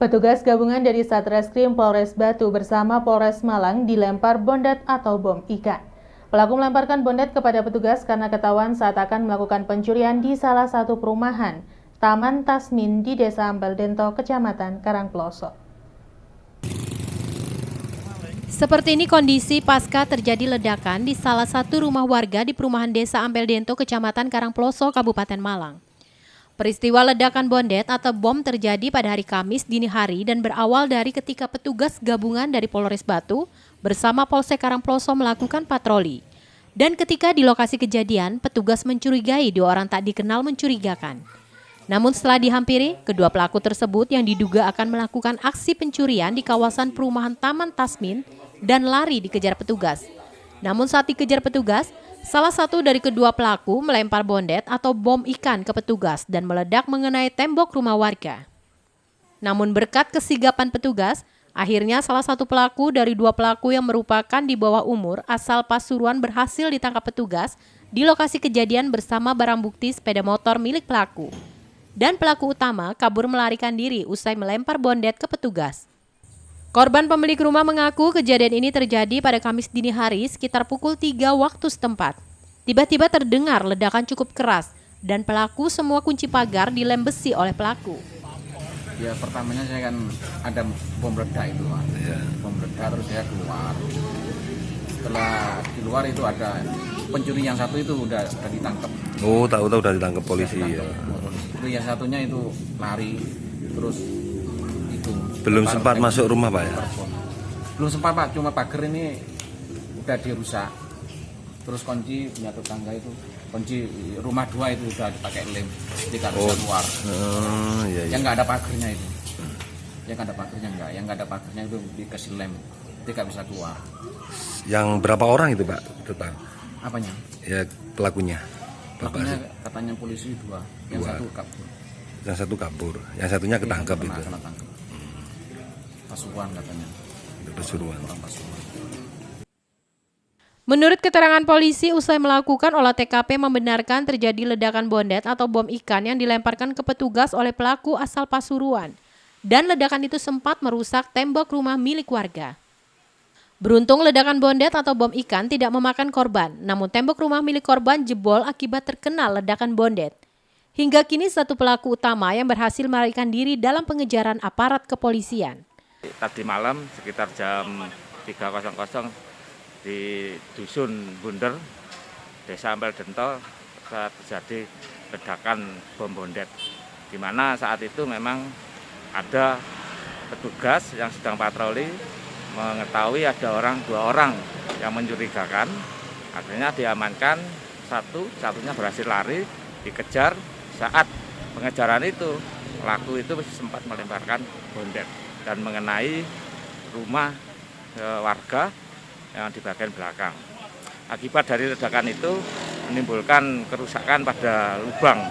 Petugas gabungan dari Satreskrim Polres Batu bersama Polres Malang dilempar bondet atau bom ikan. Pelaku melemparkan bondet kepada petugas karena ketahuan saat akan melakukan pencurian di salah satu perumahan, Taman Tasmin di Desa Ampel Dento, Kecamatan Karangploso. Seperti ini kondisi pasca terjadi ledakan di salah satu rumah warga di perumahan Desa Ampel Dento, Kecamatan Karangploso, Kabupaten Malang. Peristiwa ledakan bondet atau bom terjadi pada hari Kamis dini hari dan berawal dari ketika petugas gabungan dari Polres Batu bersama Polsek Karangploso melakukan patroli. Dan ketika di lokasi kejadian, petugas mencurigai dua orang tak dikenal mencurigakan. Namun setelah dihampiri, kedua pelaku tersebut yang diduga akan melakukan aksi pencurian di kawasan perumahan Taman Tasmin dan lari dikejar petugas. Namun saat dikejar petugas, salah satu dari kedua pelaku melempar bondet atau bom ikan ke petugas dan meledak mengenai tembok rumah warga. Namun berkat kesigapan petugas, akhirnya salah satu pelaku dari dua pelaku yang merupakan di bawah umur asal Pasuruan berhasil ditangkap petugas di lokasi kejadian bersama barang bukti sepeda motor milik pelaku. Dan pelaku utama kabur melarikan diri usai melempar bondet ke petugas. Korban pemilik rumah mengaku kejadian ini terjadi pada Kamis dini hari sekitar pukul 3 waktu setempat. Tiba-tiba terdengar ledakan cukup keras dan pelaku semua kunci pagar dilem besi oleh pelaku. Ya pertamanya saya kan ada bom ledak itu, bom ledak terus saya keluar. Setelah di luar itu ada pencuri yang satu itu udah ditangkap. Oh, tahu-tahu udah ditangkap polisi ya. Itu yang satunya itu lari terus. Belum sempat masuk rumah Pak ya? Belum sempat Pak, cuma pagar ini udah dirusak. Terus kunci punya tetangga itu, kunci rumah 2 itu udah dipakai lem, ketika bisa keluar. Iya. Yang nggak ada pagarnya itu, yang nggak ada pagarnya enggak, yang nggak ada pagarnya itu dikasih lem, ketika bisa keluar. Yang berapa orang itu Pak total? Apanya? Ya pelakunya. Pelakunya katanya polisi 2, yang satu kabur. Yang satu kabur, yang satunya ketangkap itu. Kena tangkap. Pasuruan katanya. Pasuruan. Menurut keterangan polisi, usai melakukan olah TKP membenarkan terjadi ledakan bondet atau bom ikan yang dilemparkan ke petugas oleh pelaku asal Pasuruan. Dan ledakan itu sempat merusak tembok rumah milik warga. Beruntung ledakan bondet atau bom ikan tidak memakan korban, namun tembok rumah milik korban jebol akibat terkena ledakan bondet. Hingga kini satu pelaku utama yang berhasil melarikan diri dalam pengejaran aparat kepolisian. Tadi malam sekitar jam 3.00 di Dusun Bunder, Desa Ampel Dento, terjadi ledakan bom bondet. Di mana saat itu memang ada petugas yang sedang patroli mengetahui ada dua orang yang mencurigakan. Akhirnya diamankan, satunya berhasil lari, dikejar. Saat pengejaran itu, pelaku itu sempat melemparkan bondet dan mengenai rumah warga yang di bagian belakang. Akibat dari ledakan itu menimbulkan kerusakan pada lubang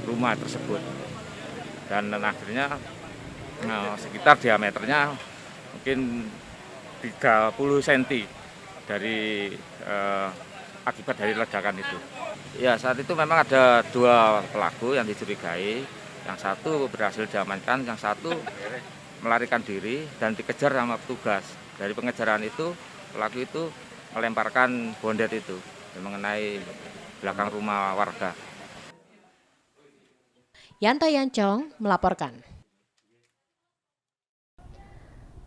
rumah tersebut. Dan akhirnya sekitar diameternya mungkin 30 cm dari akibat dari ledakan itu. Ya, saat itu memang ada 2 pelaku yang dicurigai. Yang satu berhasil diamankan, yang satu melarikan diri dan dikejar sama petugas. Dari pengejaran itu, pelaku itu melemparkan bondet itu mengenai belakang rumah warga. Yanto Yancong melaporkan.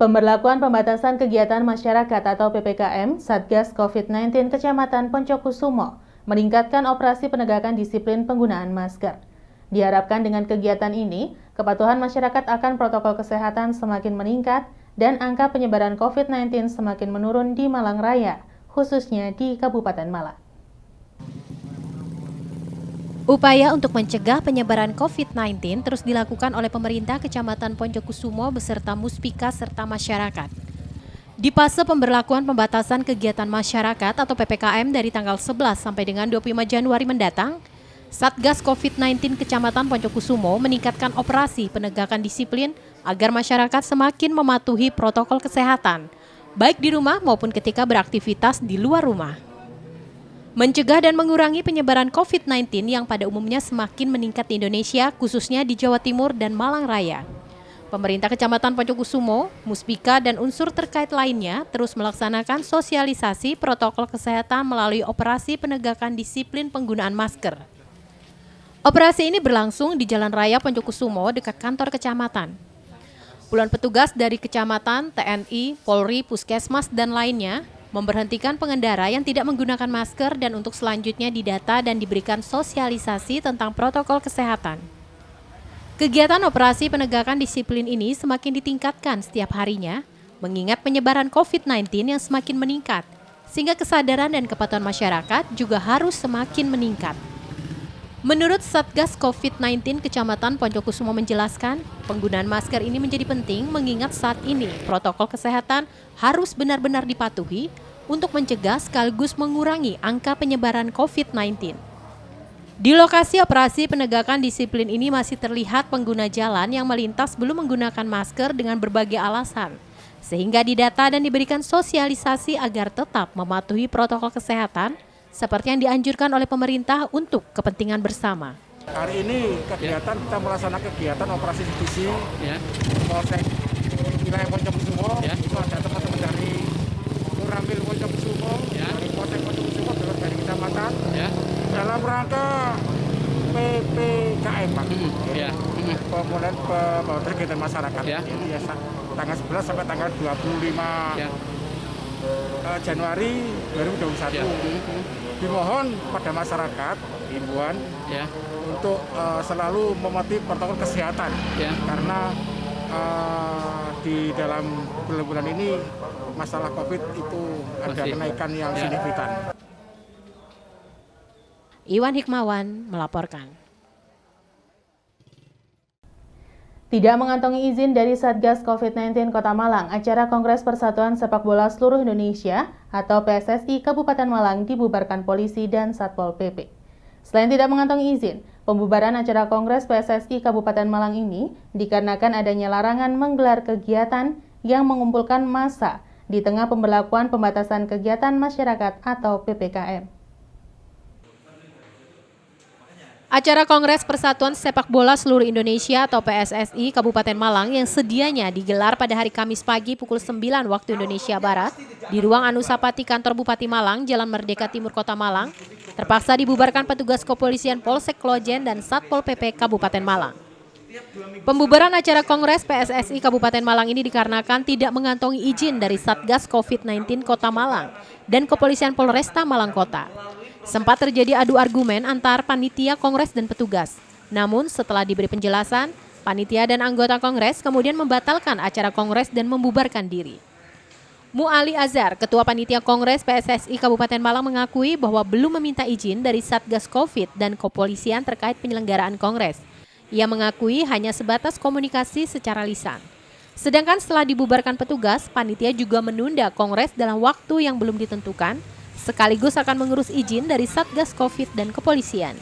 Pemberlakuan pembatasan kegiatan masyarakat atau PPKM Satgas COVID-19 Kecamatan Poncokusumo meningkatkan operasi penegakan disiplin penggunaan masker. Diharapkan dengan kegiatan ini, kepatuhan masyarakat akan protokol kesehatan semakin meningkat dan angka penyebaran COVID-19 semakin menurun di Malang Raya, khususnya di Kabupaten Malang. Upaya untuk mencegah penyebaran COVID-19 terus dilakukan oleh pemerintah Kecamatan Poncokusumo beserta Muspika serta masyarakat. Di fase pemberlakuan pembatasan kegiatan masyarakat atau PPKM dari tanggal 11 sampai dengan 25 Januari mendatang, Satgas COVID-19 Kecamatan Poncokusumo meningkatkan operasi penegakan disiplin agar masyarakat semakin mematuhi protokol kesehatan, baik di rumah maupun ketika beraktivitas di luar rumah. Mencegah dan mengurangi penyebaran COVID-19 yang pada umumnya semakin meningkat di Indonesia, khususnya di Jawa Timur dan Malang Raya. Pemerintah Kecamatan Poncokusumo, Muspika, dan unsur terkait lainnya terus melaksanakan sosialisasi protokol kesehatan melalui operasi penegakan disiplin penggunaan masker. Operasi ini berlangsung di Jalan Raya Poncokusumo dekat kantor kecamatan. Puluhan petugas dari kecamatan, TNI, Polri, Puskesmas, dan lainnya memberhentikan pengendara yang tidak menggunakan masker dan untuk selanjutnya didata dan diberikan sosialisasi tentang protokol kesehatan. Kegiatan operasi penegakan disiplin ini semakin ditingkatkan setiap harinya, mengingat penyebaran COVID-19 yang semakin meningkat, sehingga kesadaran dan kepatuhan masyarakat juga harus semakin meningkat. Menurut Satgas COVID-19 Kecamatan Poncokusumo menjelaskan, penggunaan masker ini menjadi penting mengingat saat ini protokol kesehatan harus benar-benar dipatuhi untuk mencegah sekaligus mengurangi angka penyebaran COVID-19. Di lokasi operasi penegakan disiplin ini masih terlihat pengguna jalan yang melintas belum menggunakan masker dengan berbagai alasan, sehingga didata dan diberikan sosialisasi agar tetap mematuhi protokol kesehatan seperti yang dianjurkan oleh pemerintah untuk kepentingan bersama. Hari ini kegiatan kita melaksanakan kegiatan operasi justisi Polsek wilayah Poncokusumo. Itu ada teman-teman dari Koramil Poncokusumo, dari Polsek Poncokusumo, dari kecamatan. Dalam rangka PPKM, Pak. Pemulihan pembangunan kegiatan masyarakat. Ini ya tanggal 11 sampai tanggal 25 Januari 2021. Dimohon pada masyarakat himbauan untuk selalu mematuhi protokol kesehatan karena di dalam bulan-bulan ini masalah COVID itu ada kenaikan yang signifikan. Iwan Hikmawan melaporkan. Tidak mengantongi izin dari Satgas COVID-19 Kota Malang, acara Kongres Persatuan Sepak Bola Seluruh Indonesia atau PSSI Kabupaten Malang dibubarkan polisi dan Satpol PP. Selain tidak mengantongi izin, pembubaran acara Kongres PSSI Kabupaten Malang ini dikarenakan adanya larangan menggelar kegiatan yang mengumpulkan massa di tengah pemberlakuan pembatasan kegiatan masyarakat atau PPKM. Acara Kongres Persatuan Sepak Bola Seluruh Indonesia atau PSSI Kabupaten Malang yang sedianya digelar pada hari Kamis pagi pukul 9 waktu Indonesia Barat di ruang Anusapati Kantor Bupati Malang, Jalan Merdeka Timur Kota Malang, terpaksa dibubarkan petugas kepolisian Polsek Klojen dan Satpol PP Kabupaten Malang. Pembubaran acara Kongres PSSI Kabupaten Malang ini dikarenakan tidak mengantongi izin dari Satgas COVID-19 Kota Malang dan Kepolisian Polresta Malang Kota. Sempat terjadi adu argumen antar panitia Kongres dan petugas. Namun setelah diberi penjelasan, panitia dan anggota Kongres kemudian membatalkan acara Kongres dan membubarkan diri. Mu'ali Azhar, Ketua Panitia Kongres PSSI Kabupaten Malang mengakui bahwa belum meminta izin dari Satgas COVID dan Kepolisian terkait penyelenggaraan Kongres. Ia mengakui hanya sebatas komunikasi secara lisan. Sedangkan setelah dibubarkan petugas, panitia juga menunda Kongres dalam waktu yang belum ditentukan, sekaligus akan mengurus izin dari Satgas COVID dan Kepolisian.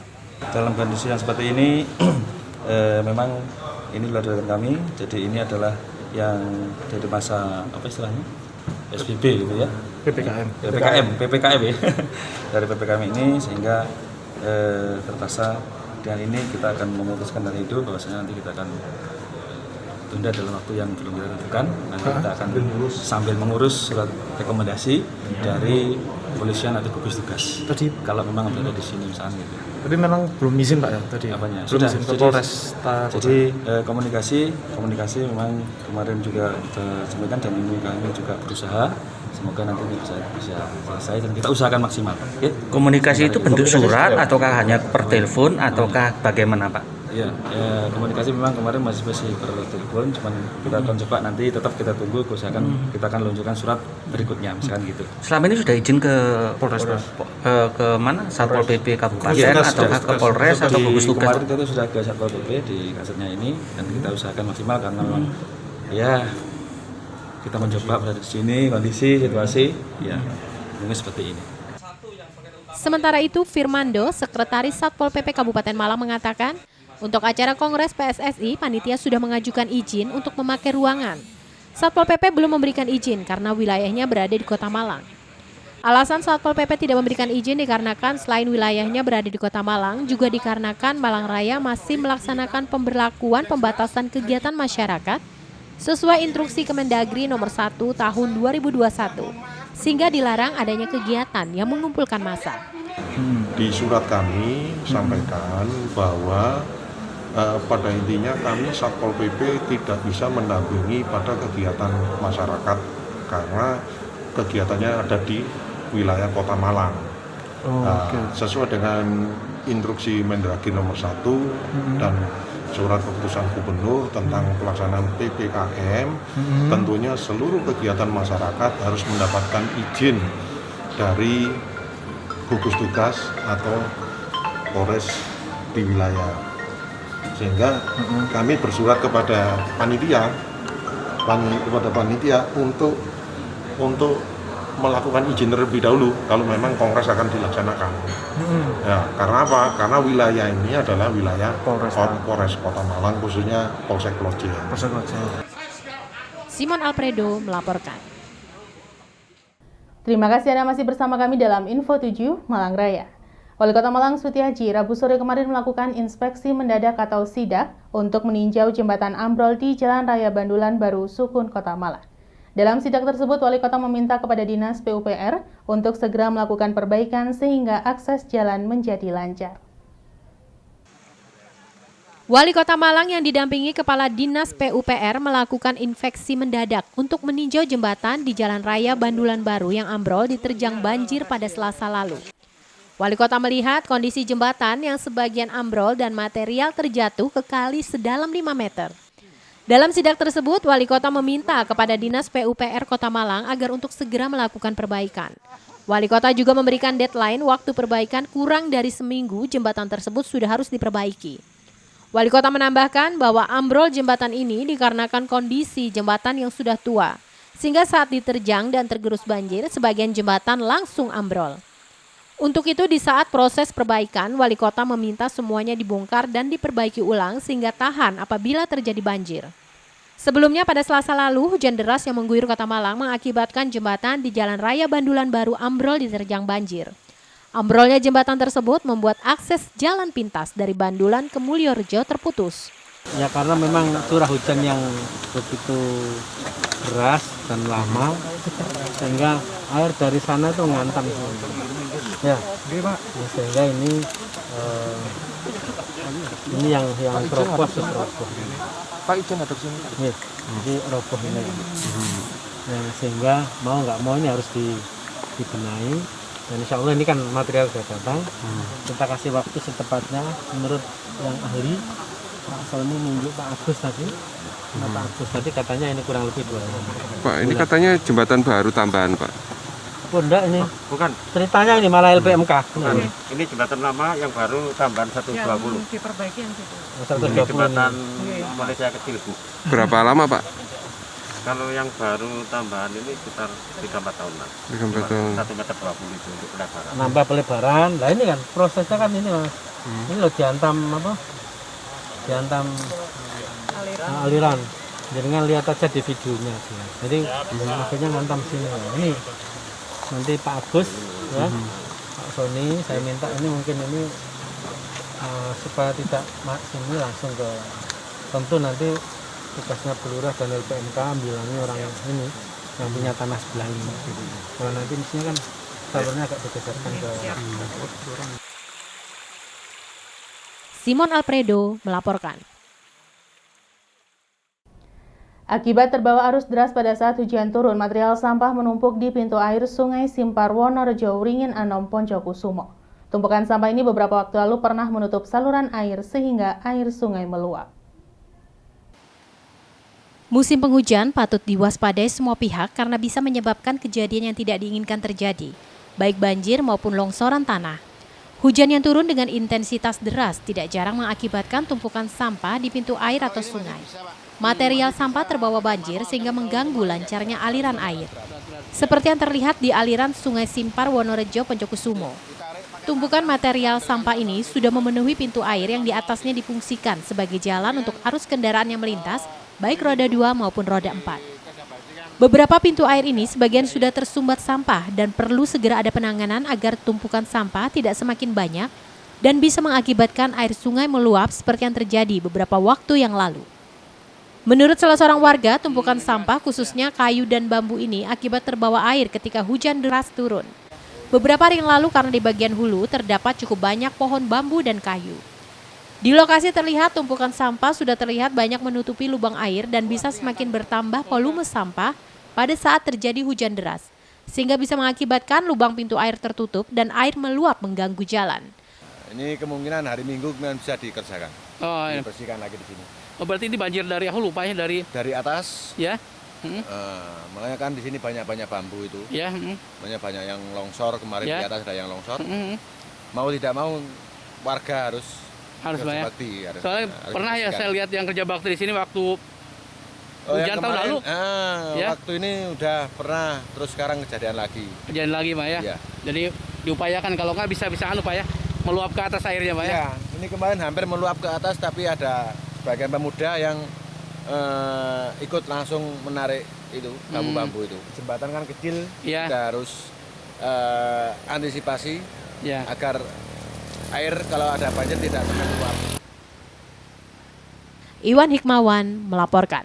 Dalam kondisi yang seperti ini, memang ini luar dari kami, jadi ini adalah yang dari masa apa istilahnya SBB gitu ya, PPKM ya, dari PPKM ini sehingga terpaksa dengan ini kita akan memutuskan dari itu bahwasanya nanti kita akan tunda dalam waktu yang belum kita tentukan. Nanti kita akan sambil mengurus surat rekomendasi dari kepolisian atau gugus tugas. Tadi kalau memang berada di sini misalnya gitu. Tapi memang belum izin Pak ya tadi. Apanya? Sudah Sudah. Polresta. Jadi komunikasi memang kemarin juga kita sampaikan dan ini kami juga berusaha. Semoga nanti ini bisa selesai dan kita usahakan maksimal. Okay? Komunikasi itu bentuk surat ataukah hanya per telepon ataukah bagaimana Pak? Ya, komunikasi memang kemarin masih per telepon, cuman kita akan coba nanti tetap kita tunggu, usahakan kita akan luncurkan surat berikutnya, misalkan gitu. Selama ini sudah izin ke Polresta, ke mana? Satpol PP Kabupaten atau ke Polres atau gugus tugas? Kemarin kita sudah ke Satpol PP di kasetnya ini dan kita usahakan maksimal karena memang ya kita mencoba berada di sini kondisi situasi ya mungkin seperti ini. Sementara itu, Firmando, Sekretaris Satpol PP Kabupaten Malang mengatakan, untuk acara Kongres PSSI, panitia sudah mengajukan izin untuk memakai ruangan. Satpol PP belum memberikan izin karena wilayahnya berada di Kota Malang. Alasan Satpol PP tidak memberikan izin dikarenakan selain wilayahnya berada di Kota Malang, juga dikarenakan Malang Raya masih melaksanakan pemberlakuan pembatasan kegiatan masyarakat sesuai instruksi Kemendagri nomor 1 tahun 2021, sehingga dilarang adanya kegiatan yang mengumpulkan massa. Di surat kami sampaikan bahwa pada intinya kami Satpol PP tidak bisa mendampingi pada kegiatan masyarakat karena kegiatannya ada di wilayah Kota Malang. Sesuai dengan instruksi Mendagri nomor 1 dan surat keputusan gubernur tentang pelaksanaan PPKM, tentunya seluruh kegiatan masyarakat harus mendapatkan izin dari gugus tugas atau Polres di wilayah. Sehingga kami bersurat kepada panitia untuk melakukan izin terlebih dahulu kalau memang kongres akan dilaksanakan. Ya, karena apa? Karena wilayah ini adalah wilayah Polres Kota Malang, khususnya Polsek Loje. Simon Alfredo melaporkan. Terima kasih Anda masih bersama kami dalam Info 7 Malang Raya. Wali Kota Malang Sutiaji Rabu sore kemarin melakukan inspeksi mendadak atau sidak untuk meninjau jembatan ambrol di Jalan Raya Bandulan Baru Sukun Kota Malang. Dalam sidak tersebut, Wali Kota meminta kepada Dinas PUPR untuk segera melakukan perbaikan sehingga akses jalan menjadi lancar. Wali Kota Malang yang didampingi Kepala Dinas PUPR melakukan inspeksi mendadak untuk meninjau jembatan di Jalan Raya Bandulan Baru yang ambrol diterjang banjir pada Selasa lalu. Wali Kota melihat kondisi jembatan yang sebagian ambrol dan material terjatuh ke kali sedalam 5 meter. Dalam sidak tersebut, Wali Kota meminta kepada Dinas PUPR Kota Malang agar untuk segera melakukan perbaikan. Wali Kota juga memberikan deadline waktu perbaikan kurang dari seminggu jembatan tersebut sudah harus diperbaiki. Wali Kota menambahkan bahwa ambrol jembatan ini dikarenakan kondisi jembatan yang sudah tua, sehingga saat diterjang dan tergerus banjir, sebagian jembatan langsung ambrol. Untuk itu di saat proses perbaikan, Wali Kota meminta semuanya dibongkar dan diperbaiki ulang sehingga tahan apabila terjadi banjir. Sebelumnya pada Selasa lalu, hujan deras yang mengguyur Kota Malang mengakibatkan jembatan di Jalan Raya Bandulan Baru ambrol diterjang banjir. Ambrolnya jembatan tersebut membuat akses jalan pintas dari Bandulan ke Mulyorejo terputus. Ya karena memang curah hujan yang begitu deras dan lama, sehingga air dari sana tuh ngantam. Ya, sehingga ini yang roboh roboh. Pak izin ada sini. Ya, jadi roboh ini. Ya, sehingga mau nggak mau ini harus dibenahi. Dan insya Allah ini kan material sudah datang. Kita kasih waktu secepatnya menurut yang ahli. Pak Sony nunjuk Pak Agus tadi. Pak Agus tadi katanya ini kurang lebih 2 bulan. Pak, ini katanya jembatan baru tambahan, Pak. Oh, enggak ini. Bukan. Ceritanya ini malah LPMK. Bukan. Ini jembatan lama yang baru tambahan 120. Yang diperbaiki yang situ. 120 ini jembatan Malaysia kecil, Bu. Berapa lama, Pak? Kalau yang baru tambahan ini sekitar 3-4 tahun lah. 3-4 tahun. 1,20 meter itu untuk pelebaran. Nambah pelebaran. Lah ini kan prosesnya kan ini Mas. Ini loh dihantam apa? Dihantam aliran. Jadi kan lihat aja di videonya. Jadi akhirnya ngantam sini. Ini nanti Pak Agus ya, Pak Sony saya minta ini mungkin ini supaya tidak sini langsung ke, tentu nanti tugasnya Pelurah dan LPMK bilangnya orang ini yang punya tanah sebelah ini. Kalau nanti mestinya kan salurnya agak digeserkan ke. Simon Alfredo melaporkan. Akibat terbawa arus deras pada saat hujan turun, material sampah menumpuk di pintu air Sungai Simpar Wonorejo Wringin Anom Poncokusumo. Tumpukan sampah ini beberapa waktu lalu pernah menutup saluran air sehingga air sungai meluap. Musim penghujan patut diwaspadai semua pihak karena bisa menyebabkan kejadian yang tidak diinginkan terjadi, baik banjir maupun longsoran tanah. Hujan yang turun dengan intensitas deras tidak jarang mengakibatkan tumpukan sampah di pintu air atau sungai. Material sampah terbawa banjir sehingga mengganggu lancarnya aliran air. Seperti yang terlihat di aliran Sungai Simpar Wonorejo Poncokusumo. Tumpukan material sampah ini sudah memenuhi pintu air yang di atasnya difungsikan sebagai jalan untuk arus kendaraan yang melintas, baik roda 2 maupun roda 4. Beberapa pintu air ini sebagian sudah tersumbat sampah dan perlu segera ada penanganan agar tumpukan sampah tidak semakin banyak dan bisa mengakibatkan air sungai meluap seperti yang terjadi beberapa waktu yang lalu. Menurut salah seorang warga, tumpukan sampah khususnya kayu dan bambu ini akibat terbawa air ketika hujan deras turun. Beberapa hari yang lalu karena di bagian hulu terdapat cukup banyak pohon bambu dan kayu. Di lokasi terlihat tumpukan sampah sudah terlihat banyak menutupi lubang air dan bisa semakin bertambah volume sampah pada saat terjadi hujan deras, sehingga bisa mengakibatkan lubang pintu air tertutup dan air meluap mengganggu jalan. Ini kemungkinan hari Minggu bisa dikerjakan, dibersihkan lagi di sini. Oh, berarti ini banjir dari hulu, Pak, ya? Dari atas. Ya. Makanya kan di sini banyak bambu itu. Ya. Banyak yang longsor, kemarin di atas ada yang longsor. Mau tidak mau warga harus bakti. Soalnya pernah ya saya lihat yang kerja bakti di sini waktu hujan tahun lalu. Waktu ini udah pernah, terus sekarang kejadian lagi. Kejadian lagi, Pak, ya? Jadi diupayakan kalau nggak bisa Pak, ya? Meluap ke atas airnya, Pak, ya? Ini kemarin hampir meluap ke atas, tapi ada sebagian pemuda yang ikut langsung menarik itu bambu-bambu itu. Jembatan kan kecil, kita harus antisipasi agar air kalau ada banjir tidak meluap. Iwan Hikmawan melaporkan.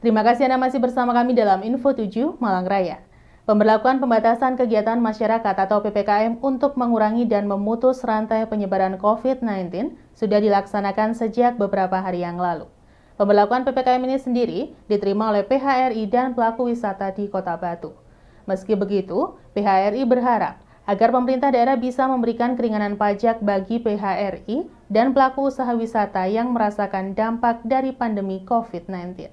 Terima kasih Anda masih bersama kami dalam Info 7 Malang Raya. Pemberlakuan pembatasan kegiatan masyarakat atau PPKM untuk mengurangi dan memutus rantai penyebaran COVID-19 sudah dilaksanakan sejak beberapa hari yang lalu. Pemberlakuan PPKM ini sendiri diterima oleh PHRI dan pelaku wisata di Kota Batu. Meski begitu, PHRI berharap agar pemerintah daerah bisa memberikan keringanan pajak bagi PHRI dan pelaku usaha wisata yang merasakan dampak dari pandemi COVID-19.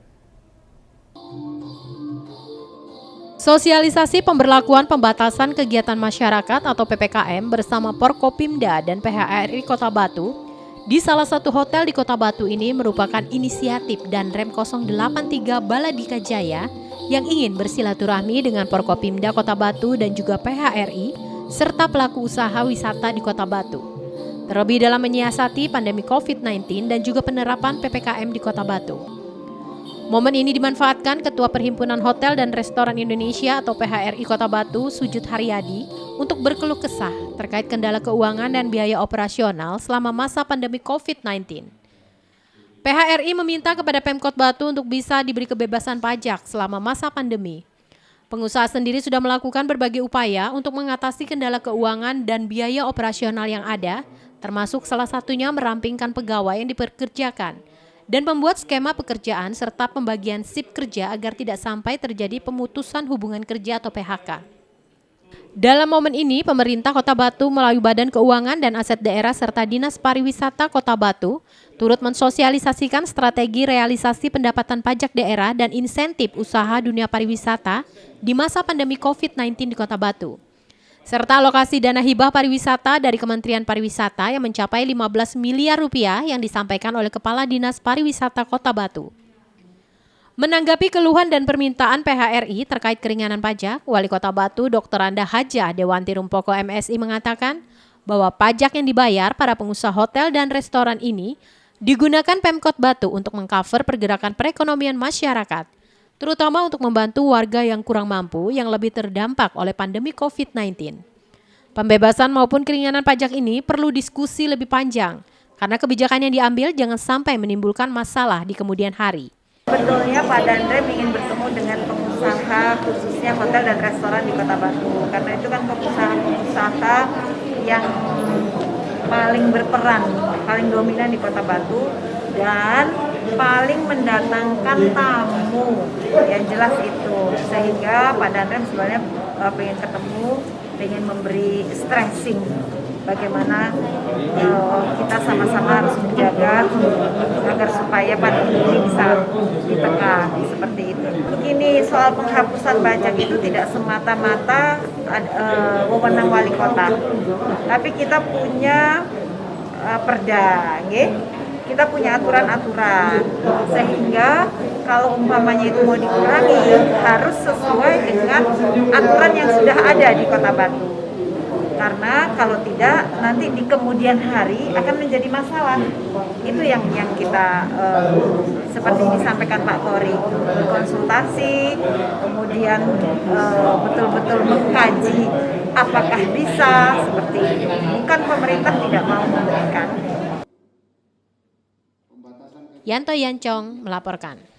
Sosialisasi pemberlakuan pembatasan kegiatan masyarakat atau PPKM bersama Porkopimda dan PHRI Kota Batu di salah satu hotel di Kota Batu ini merupakan inisiatif dan Rem 083 Baladika Jaya yang ingin bersilaturahmi dengan Porkopimda Kota Batu dan juga PHRI serta pelaku usaha wisata di Kota Batu. Terlebih dalam menyiasati pandemi COVID-19 dan juga penerapan PPKM di Kota Batu. Momen ini dimanfaatkan Ketua Perhimpunan Hotel dan Restoran Indonesia atau PHRI Kota Batu, Sujud Haryadi, untuk berkeluh kesah terkait kendala keuangan dan biaya operasional selama masa pandemi COVID-19. PHRI meminta kepada Pemkot Batu untuk bisa diberi kebebasan pajak selama masa pandemi. Pengusaha sendiri sudah melakukan berbagai upaya untuk mengatasi kendala keuangan dan biaya operasional yang ada, termasuk salah satunya merampingkan pegawai yang dipekerjakan dan membuat skema pekerjaan serta pembagian sip kerja agar tidak sampai terjadi pemutusan hubungan kerja atau PHK. Dalam momen ini, pemerintah Kota Batu melalui Badan Keuangan dan Aset Daerah serta Dinas Pariwisata Kota Batu turut mensosialisasikan strategi realisasi pendapatan pajak daerah dan insentif usaha dunia pariwisata di masa pandemi COVID-19 di Kota Batu. Serta alokasi dana hibah pariwisata dari Kementerian Pariwisata yang mencapai 15 miliar rupiah yang disampaikan oleh Kepala Dinas Pariwisata Kota Batu. Menanggapi keluhan dan permintaan PHRI terkait keringanan pajak, Wali Kota Batu Dr. Anda Haja Dewanti Rumpoko MSI mengatakan bahwa pajak yang dibayar para pengusaha hotel dan restoran ini digunakan Pemkot Batu untuk mengcover pergerakan perekonomian masyarakat, terutama untuk membantu warga yang kurang mampu yang lebih terdampak oleh pandemi COVID-19. Pembebasan maupun keringanan pajak ini perlu diskusi lebih panjang, karena kebijakan yang diambil jangan sampai menimbulkan masalah di kemudian hari. Sebetulnya Pak Dandrem ingin bertemu dengan pengusaha khususnya hotel dan restoran di Kota Batu, karena itu kan pengusaha yang paling berperan, paling dominan di Kota Batu, dan paling mendatangkan tamu, yang jelas itu. Sehingga Pak Dandrem sebenarnya pengen ketemu, pengen memberi stressing bagaimana kita sama-sama harus menjaga agar supaya pandemi ini bisa ditekan, seperti itu. Begini, soal penghapusan pajak itu tidak semata-mata wewenang wali kota, tapi kita punya perda, kita punya aturan-aturan, sehingga kalau umpamanya itu mau dikurangi harus sesuai dengan aturan yang sudah ada di Kota Batu. Karena kalau tidak nanti di kemudian hari akan menjadi masalah. Itu yang kita seperti disampaikan Pak Polri, berkonsultasi, kemudian betul-betul mengkaji apakah bisa seperti itu. Bukan pemerintah tidak mau memberikan. Yanto Yancong melaporkan.